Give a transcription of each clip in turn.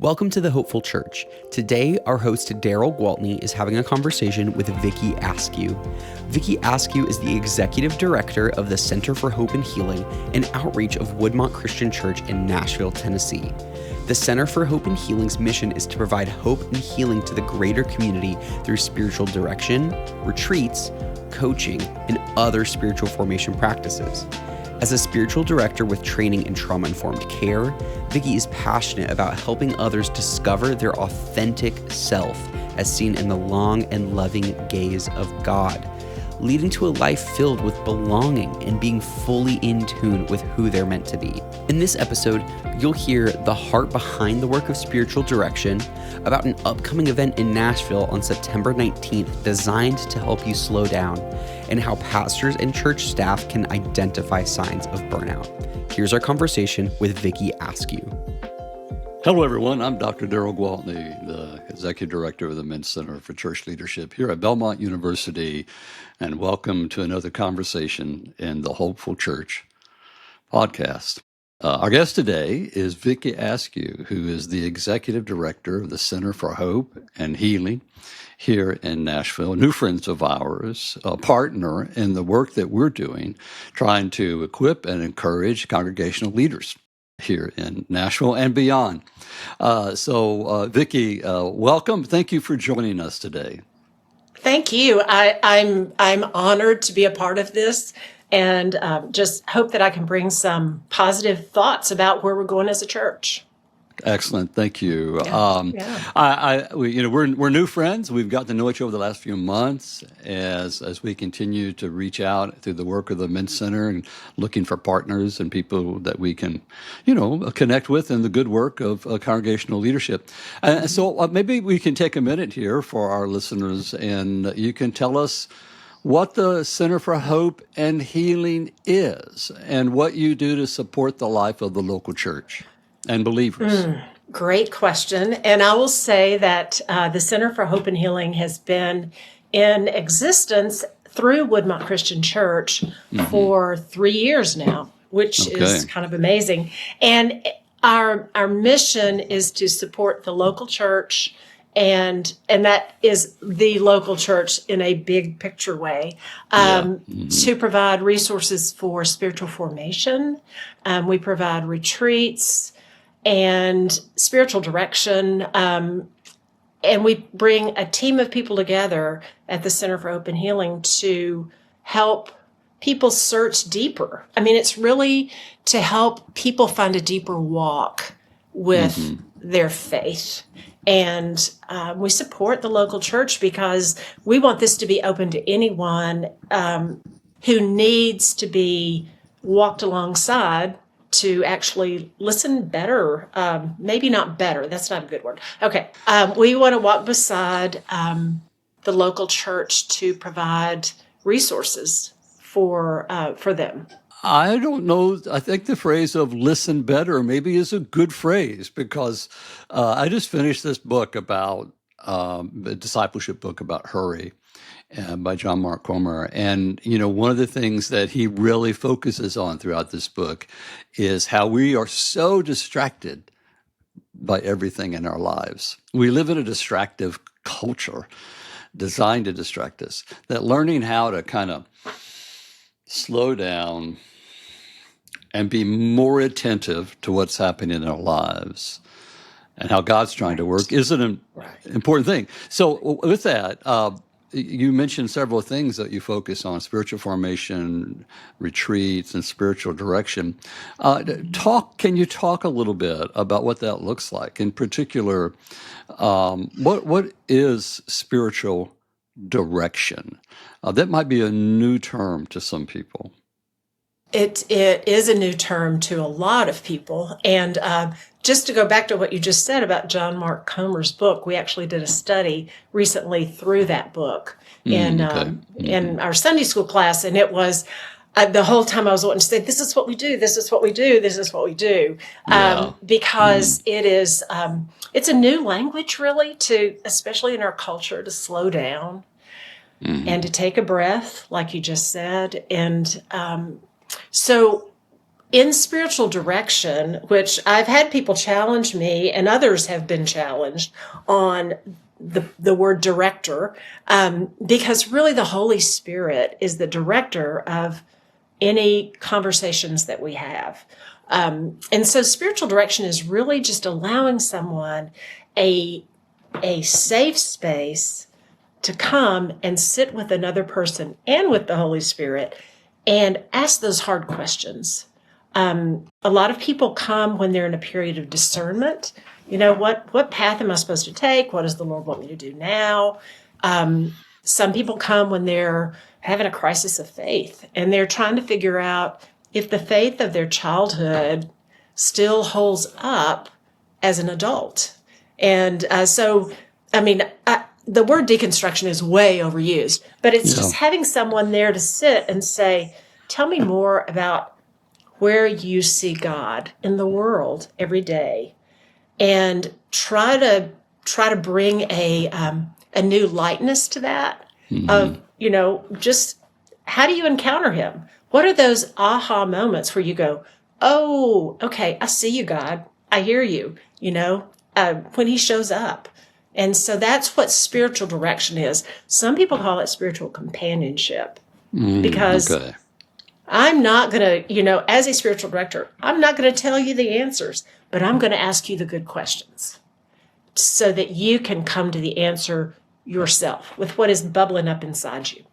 Welcome to the Hopeful Church. Today, our host Darrell Gwaltney is having a conversation with Vicki Askew. Vicki Askew is the Executive Director of the Center for Hope and Healing and Outreach of Woodmont Christian Church in Nashville, Tennessee. The Center for Hope and Healing's mission is to provide hope and healing to the greater community through spiritual direction, retreats, coaching, and other spiritual formation practices. As a spiritual director with training in trauma-informed care, Vicki is passionate about helping others discover their authentic self as seen in the long and loving gaze of God, leading to a life filled with belonging and being fully in tune with who they're meant to be. In this episode, you'll hear the heart behind the work of spiritual direction, about an upcoming event in Nashville on September 19th designed to help you slow down, and how pastors and church staff can identify signs of burnout. Here's our conversation with Vicki Askew. Hello, everyone. I'm Dr. Darrell Gwaltney, the Executive Director of the Men's Center for Church Leadership here at Belmont University, and welcome to another conversation in the Hopeful Church podcast. Our guest today is Vicki Askew, who is the Executive Director of the Center for Hope and Healing here in Nashville, new friends of ours, a partner in the work that we're doing, trying to equip and encourage congregational leaders here in Nashville and beyond. Vicki, welcome. Thank you for joining us today. Thank you. I'm honored to be a part of this, and just hope that I can bring some positive thoughts about where we're going as a church. Excellent, thank you. We're new friends. We've gotten to know each other over the last few months as we continue to reach out through the work of the Men's Center and looking for partners and people that we can, connect with in the good work of congregational leadership. So maybe we can take a minute here for our listeners, and you can tell us what the Center for Hope and Healing is and what you do to support the life of the local church and believers. Great question. And I will say that the Center for Hope and Healing has been in existence through Woodmont Christian Church for 3 years now, which is kind of amazing. And our mission is to support the local church, and that is the local church in a big picture way, to provide resources for spiritual formation. We provide retreats and spiritual direction, and we bring a team of people together at the Center for Hope and Healing to help people search deeper. I mean, it's really to help people find a deeper walk with their faith. And we support the local church because we want this to be open to anyone who needs to be walked alongside to actually listen better. Maybe not better. That's not a good word. Okay. We want to walk beside the local church to provide resources for them. I don't know. I think the phrase of listen better maybe is a good phrase, because I just finished this book about a discipleship book about hurry by John Mark Comer. And, one of the things that he really focuses on throughout this book is how we are so distracted by everything in our lives. We live in a distractive culture designed to distract us, that learning how to kind of slow down and be more attentive to what's happening in our lives and how God's trying to work is an important thing. So with that, you mentioned several things that you focus on: spiritual formation, retreats, and spiritual direction. Can you talk a little bit about what that looks like? In particular, what is spiritual direction? That might be a new term to some people. It is a new term to a lot of people. And just to go back to what you just said about John Mark Comer's book, we actually did a study recently through that book in our Sunday school class. And it was the whole time I was wanting to say, this is what we do, this is what we do, this is what we do. Because it is, it's a new language really, especially in our culture, to slow down and to take a breath, like you just said. And so in spiritual direction, which I've had people challenge me, and others have been challenged on the word director, because really the Holy Spirit is the director of any conversations that we have. And so spiritual direction is really just allowing someone a safe space to come and sit with another person and with the Holy Spirit and ask those hard questions. A lot of people come when they're in a period of discernment. What path am I supposed to take? What does the Lord want me to do now? Some people come when they're having a crisis of faith and they're trying to figure out if the faith of their childhood still holds up as an adult. And the word deconstruction is way overused, but it's just having someone there to sit and say, tell me more about where you see God in the world every day, and try to bring a new lightness to that. Of just how do you encounter Him? What are those aha moments where you go, oh, okay, I see you, God, I hear you. When He shows up. And so that's what spiritual direction is. Some people call it spiritual companionship, because I'm not going to, as a spiritual director, I'm not going to tell you the answers, but I'm going to ask you the good questions so that you can come to the answer yourself with what is bubbling up inside you.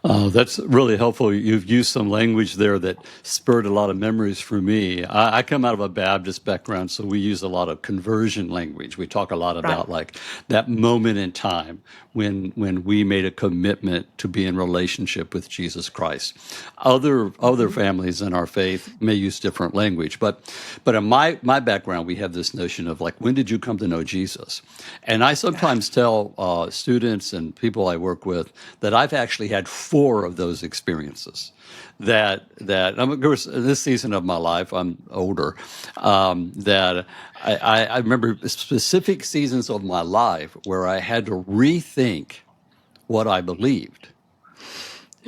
That's really helpful. You've used some language there that spurred a lot of memories for me. I come out of a Baptist background, so we use a lot of conversion language. We talk a lot about like that moment in time when we made a commitment to be in relationship with Jesus Christ. Other families in our faith may use different language, but in my background, we have this notion of like, when did you come to know Jesus? And I sometimes tell students and people I work with that I've actually had 4 of those experiences. That of course, in this season of my life, I'm older. That I remember specific seasons of my life where I had to rethink what I believed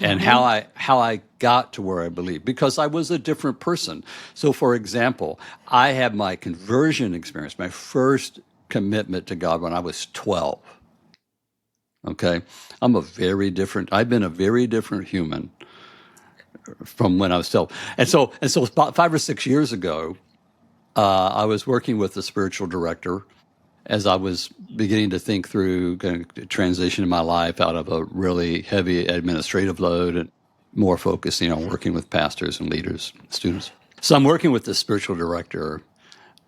and how I got to where I believed, because I was a different person. So, for example, I had my conversion experience, my first commitment to God, when I was 12. Okay, I've been a very different human from when I was 12. And so about 5 or 6 years ago, I was working with the spiritual director as I was beginning to think through kind of transition in my life out of a really heavy administrative load and more focusing on working with pastors and leaders, students. So I'm working with the spiritual director,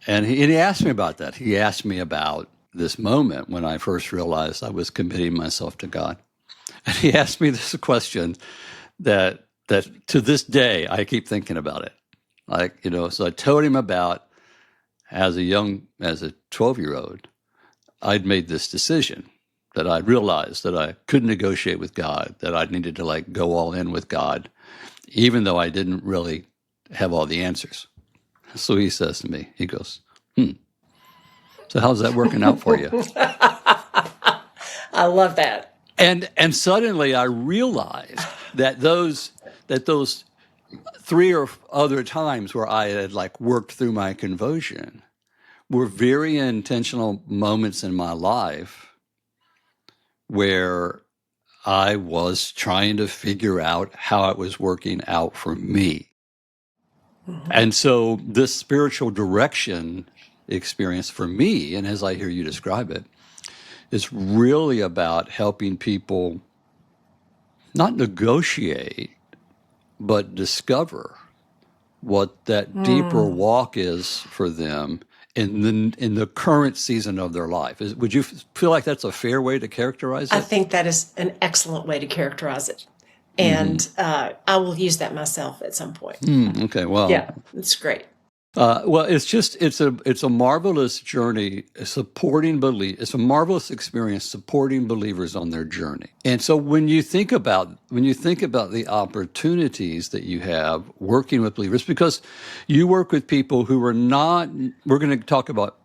and he asked me about that. He asked me about this moment when I first realized I was committing myself to God. And he asked me this question that to this day, I keep thinking about it. So I told him about, as a 12-year-old, I'd made this decision, that I realized that I couldn't negotiate with God, that I needed to go all in with God, even though I didn't really have all the answers. So he says to me, he goes, so how's that working out for you? I love that. And suddenly I realized that those 3 or other times where I had worked through my conversion were very intentional moments in my life where I was trying to figure out how it was working out for me. And so this spiritual direction experience for me, and as I hear you describe it, is really about helping people not negotiate, but discover what that deeper walk is for them in the current season of their life. Would you feel like that's a fair way to characterize it? I think that is an excellent way to characterize it. And I will use that myself at some point. Okay, well. Yeah, it's great. Well, it's a marvelous journey supporting it's a marvelous experience supporting believers on their journey. And so when you think about the opportunities that you have working with believers, because you work with people who are not, we're going to talk about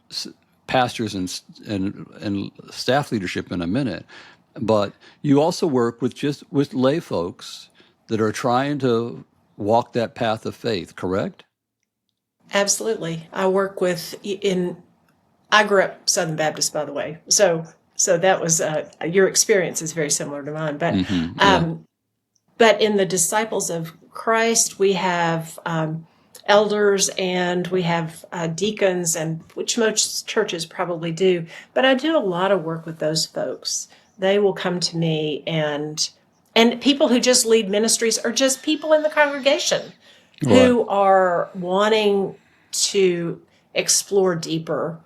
pastors and staff leadership in a minute, but you also work with lay folks that are trying to walk that path of faith, correct? Absolutely. I grew up Southern Baptist, by the way. So that was, your experience is very similar to mine. Yeah. But in the Disciples of Christ, we have elders and we have deacons, and which most churches probably do. But I do a lot of work with those folks. They will come to me, and people who just lead ministries, or just people in the congregation Right. who are wanting to explore deeper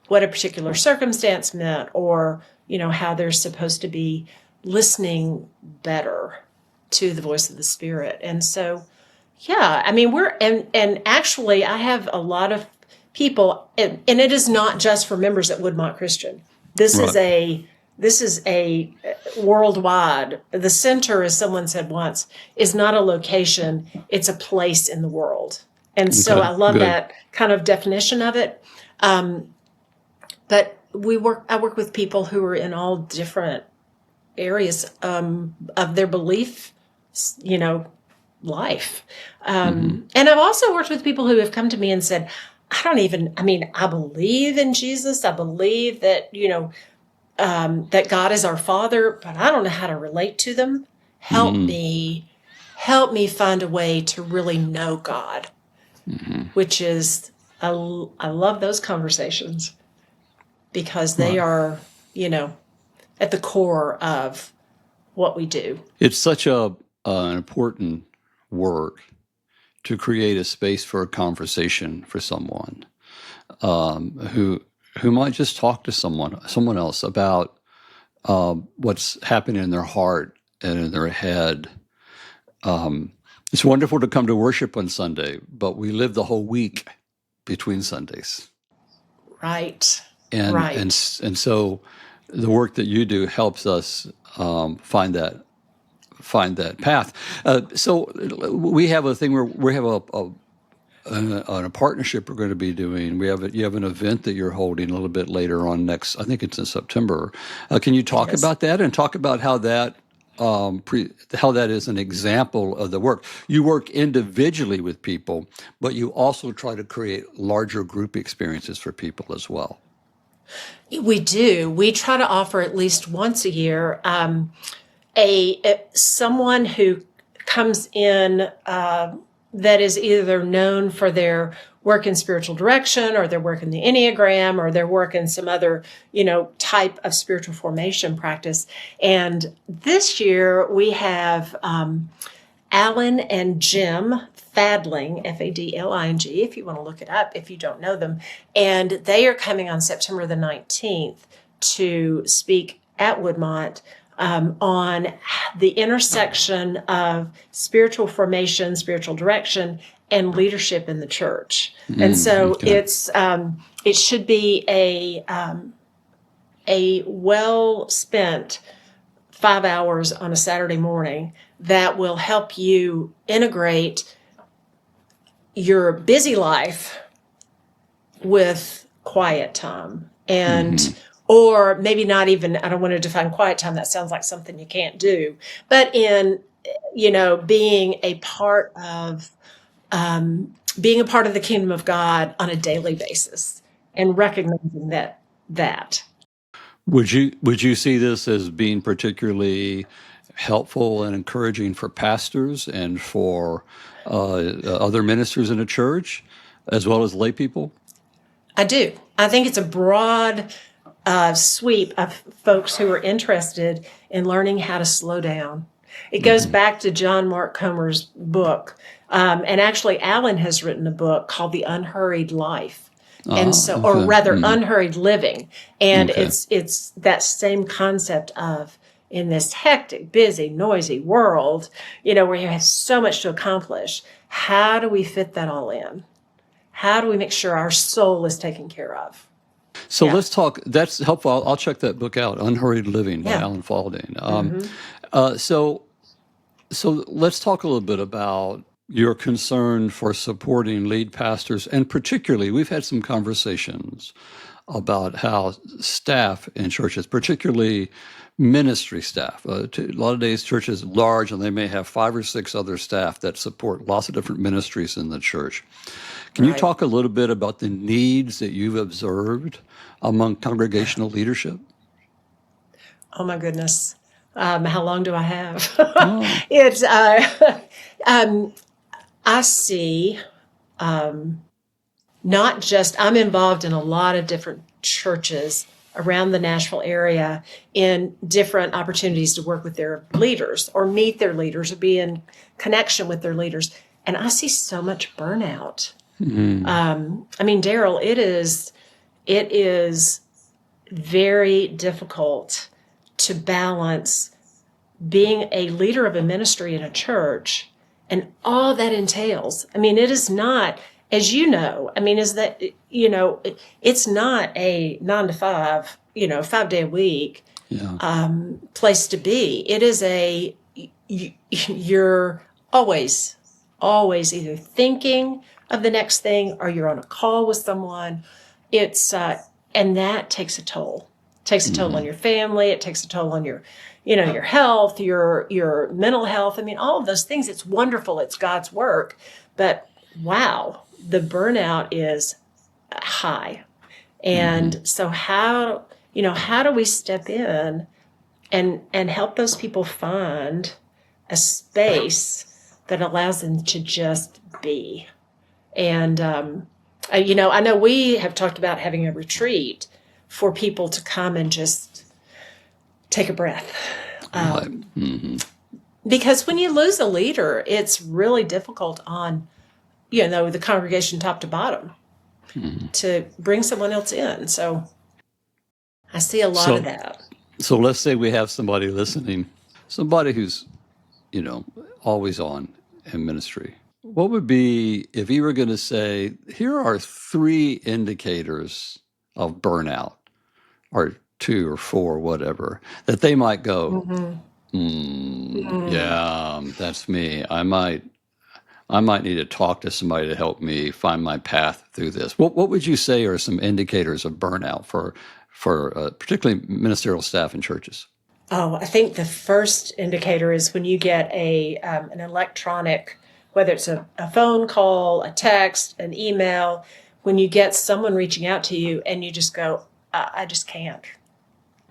what a particular circumstance meant, or how they're supposed to be listening better to the voice of the Spirit. And so, yeah, I mean, and actually I have a lot of people, and it is not just for members at Woodmont Christian. This Right. is a worldwide. The center, as someone said once, is not a location, it's a place in the world. And so Okay. I love Good. that kind of definition of it. But I work with people who are in all different areas of their belief, life. And I've also worked with people who have come to me and said, I believe in Jesus. I believe that, that God is our Father, but I don't know how to relate to them. Help me find a way to really know God, which is, I love those conversations because they Right. are, at the core of what we do. It's such an important work to create a space for a conversation for someone who might just talk to someone else about what's happening in their heart and in their head. It's wonderful to come to worship on Sunday, but we live the whole week between Sundays, Right. and Right. and so the work that you do helps us find that path. So we have a thing where we have a partnership we're going to be doing. You have an event that you're holding a little bit later on next. I think it's in September. Can you talk Yes. about that and talk about how that how that is an example of the work? You work individually with people, but you also try to create larger group experiences for people as well. We do. We try to offer at least once a year someone who comes in that is either known for their work in spiritual direction, or their work in the Enneagram, or their work in some other, type of spiritual formation practice. And this year we have Alan and Jim Fadling, Fadling, if you want to look it up, if you don't know them. And they are coming on September the 19th to speak at Woodmont on the intersection of spiritual formation, spiritual direction, and leadership in the church. And so Okay. it should be a well spent 5 hours on a Saturday morning that will help you integrate your busy life with quiet time. And or maybe not even, I don't want to define quiet time, that sounds like something you can't do, but in being a part of the kingdom of God on a daily basis, and recognizing that. Would you see this as being particularly helpful and encouraging for pastors and for other ministers in a church, as well as lay people? I do. I think it's a broad sweep of folks who are interested in learning how to slow down. It goes back to John Mark Comer's book. And actually, Alan has written a book called The Unhurried Life. And so, or Okay. rather, Unhurried Living. And Okay. it's that same concept of, in this hectic, busy, noisy world, where you have so much to accomplish, how do we fit that all in? How do we make sure our soul is taken care of? So Yeah. let's talk. That's helpful. I'll check that book out, Unhurried Living by Yeah. Alan Falding. So let's talk a little bit about your concern for supporting lead pastors, and particularly, we've had some conversations about how staff in churches, particularly ministry staff, a lot of days churches large and they may have 5 or 6 other staff that support lots of different ministries in the church. Can you Right. talk a little bit about the needs that you've observed among congregational leadership? Oh my goodness. How long do I have? Oh, It's I see not just I'm involved in a lot of different churches around the Nashville area in different opportunities to work with their leaders or meet their leaders or be in connection with their leaders. And I see so much burnout. I mean, Darrell, it is very difficult to balance being a leader of a ministry in a church and all that entails. I mean, it is not, as you know, I mean, is that, it's not a 9 to 5, 5 day a week yeah. place to be. It is you're always either thinking of the next thing or you're on a call with someone. It's, and that takes a toll. It takes a toll on your family. It takes a toll on your health, your mental health. I mean, all of those things. It's wonderful. It's God's work, but wow, the burnout is high. And so how do we step in and help those people find a space that allows them to just be? And, I know we have talked about having a retreat for people to come and just take a breath. Because when you lose a leader, it's really difficult on, the congregation top to bottom to bring someone else in. So I see a lot of that. So let's say we have somebody listening, somebody who's, always on in ministry. What would be, if you were going to say, here are 3 indicators of burnout, or 2 or 4, whatever, that they might go, yeah, that's me. I might need to talk to somebody to help me find my path through this. What would you say are some indicators of burnout for particularly ministerial staff in churches? Oh, I think the first indicator is when you get an electronic, whether it's a phone call, a text, an email, when you get someone reaching out to you and you just go, I just can't.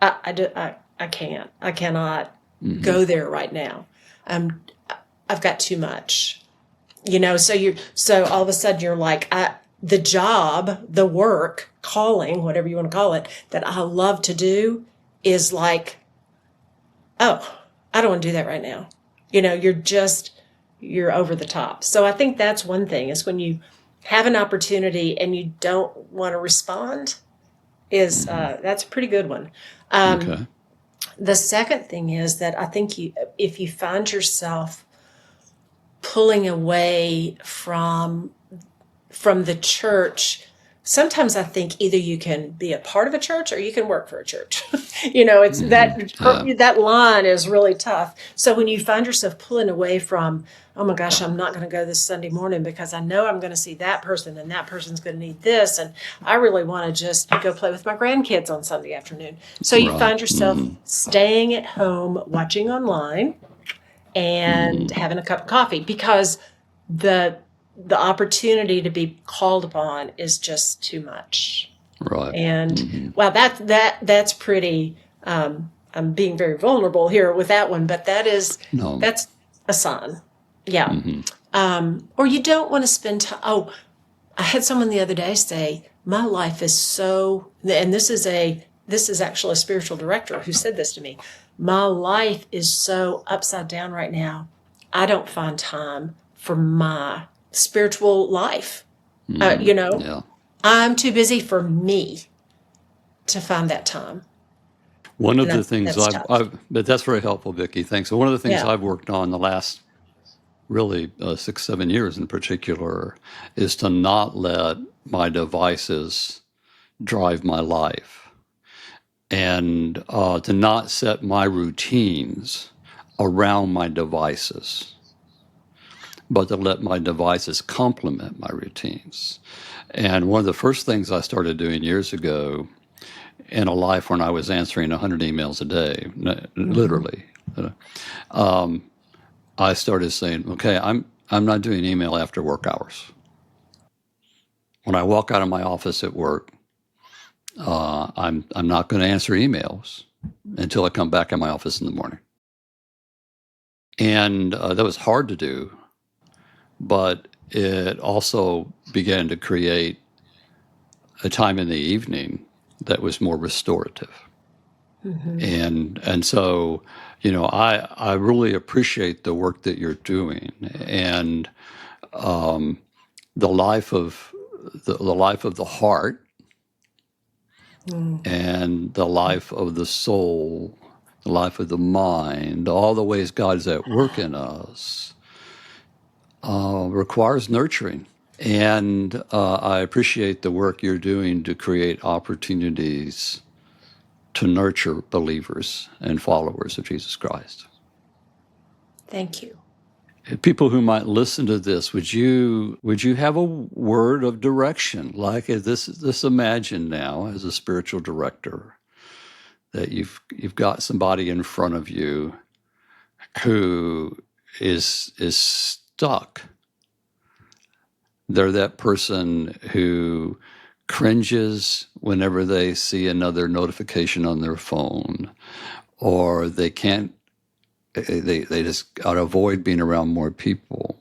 I can't. I cannot go there right now. I've got too much. So all of a sudden you're like, the job, the work, calling, whatever you want to call it, that I love to do is like, oh, I don't want to do that right now. You're over the top. So I think that's one thing, is when you have an opportunity and you don't want to respond, that's a pretty good one. Okay. The second thing is that I think if you find yourself pulling away from the church, sometimes I think either you can be a part of a church or you can work for a church. It's that line is really tough. So when you find yourself pulling away from, oh my gosh, I'm not going to go this Sunday morning because I know I'm going to see that person and that person's going to need this, and I really want to just go play with my grandkids on Sunday afternoon. So you find yourself staying at home, watching online, and having a cup of coffee because the opportunity to be called upon is just too much. Right. And wow, that's pretty, I'm being very vulnerable here with that one, but that's a sign. Yeah. Or you don't want to spend time. Oh, I had someone the other day say, my life is so, and this is actually a spiritual director who said this to me. My life is so upside down right now. I don't find time for my spiritual life. I'm too busy for me to find that time. One of the things but that's very helpful, Vicki. Thanks. So one of the things I've worked on the last really 6-7 years in particular is to not let my devices drive my life, and to not set my routines around my devices. but to let my devices complement my routines. And one of the first things I started doing years ago in a life when I was answering 100 emails a day, literally, I started saying, okay, I'm not doing email after work hours. When I walk out of my office at work, I'm not going to answer emails until I come back in my office in the morning. And that was hard to do, but it also began to create a time in the evening that was more restorative. And so, I really appreciate the work that you're doing, and the life of the heart and the life of the soul, the life of the mind, all the ways God's at work in us, requires nurturing. And I appreciate the work you're doing to create opportunities to nurture believers and followers of Jesus Christ. Thank you. People who might listen to this, would you have a word of direction? Like this imagine now as a spiritual director that you've got somebody in front of you who is stuck. They're that person who cringes whenever they see another notification on their phone, or they just gotta avoid being around more people.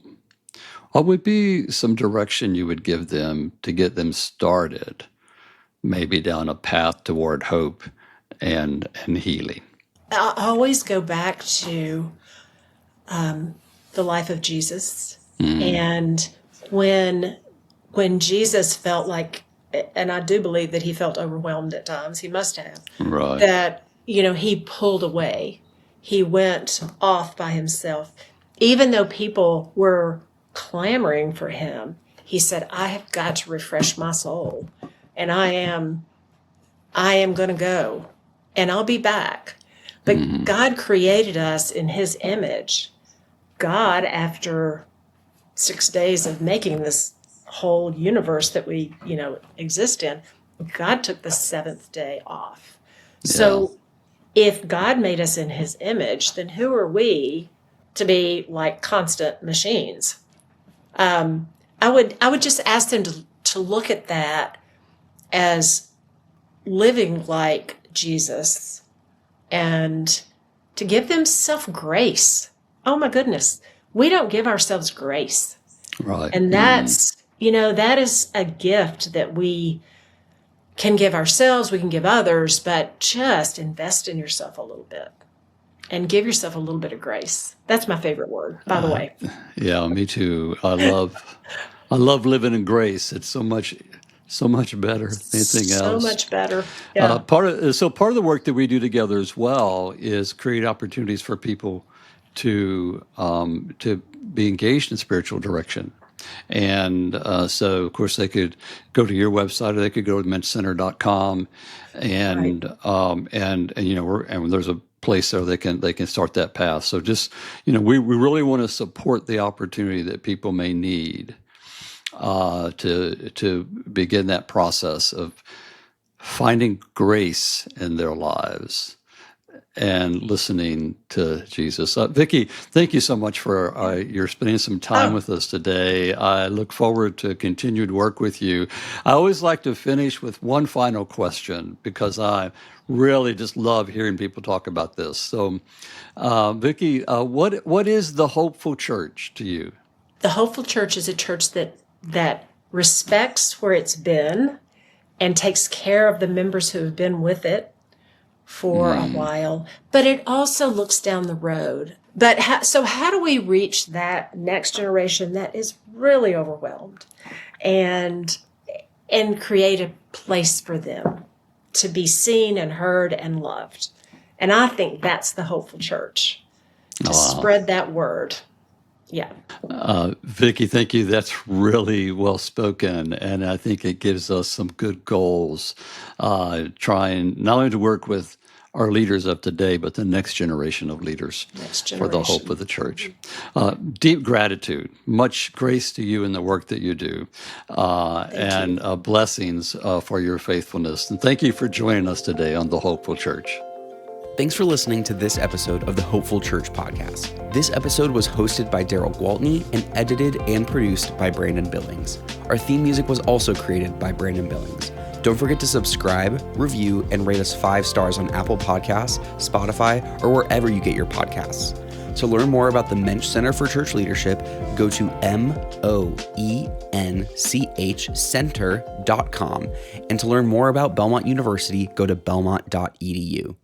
What would be some direction you would give them to get them started, maybe down a path toward hope and healing? I always go back to the life of Jesus. And when Jesus felt like, and I do believe that he felt overwhelmed at times, he must have, Right. that, he pulled away. He went off by himself. Even though people were clamoring for him, he said, I have got to refresh my soul. And I am going to go, and I'll be back. But God created us in his image. God, after 6 days of making this whole universe that we, exist in, God took the seventh day off. Yeah. So if God made us in his image, then who are we to be like constant machines? I would just ask them to look at that as living like Jesus and to give themselves grace. Oh my goodness. We don't give ourselves grace. Right. And that's, that is a gift that we can give ourselves, we can give others, but just invest in yourself a little bit and give yourself a little bit of grace. That's my favorite word, by the way. Yeah, me too. I love living in grace. It's so much better than anything else. So much better. Yeah. Part of the work that we do together as well is create opportunities for people to be engaged in spiritual direction. And so, of course, they could go to your website, or they could go to mentorscenter.com, and there's a place there they can start that path. So just we really want to support the opportunity that people may need to begin that process of finding grace in their lives and listening to Jesus. Vicki, thank you so much for your spending some time with us today. I look forward to continued work with you. I always like to finish with one final question because I really just love hearing people talk about this. So, Vicki, what is the Hopeful Church to you? The Hopeful Church is a church that respects where it's been and takes care of the members who have been with it for a while, but it also looks down the road. But how do we reach that next generation that is really overwhelmed and create a place for them to be seen and heard and loved? And I think that's the Hopeful Church, to spread that word. Yeah. Vicki, thank you. That's really well spoken. And I think it gives us some good goals, trying not only to work with our leaders of today, but the next generation of leaders for the hope of the church. Deep gratitude, much grace to you in the work that you do, and blessings for your faithfulness. And thank you for joining us today on The Hopeful Church. Thanks for listening to this episode of the Hopeful Church podcast. This episode was hosted by Darrell Gwaltney and edited and produced by Brandon Billings. Our theme music was also created by Brandon Billings. Don't forget to subscribe, review, and rate us 5 stars on Apple Podcasts, Spotify, or wherever you get your podcasts. To learn more about the Mensch Center for Church Leadership, go to moench center.com. And to learn more about Belmont University, go to belmont.edu.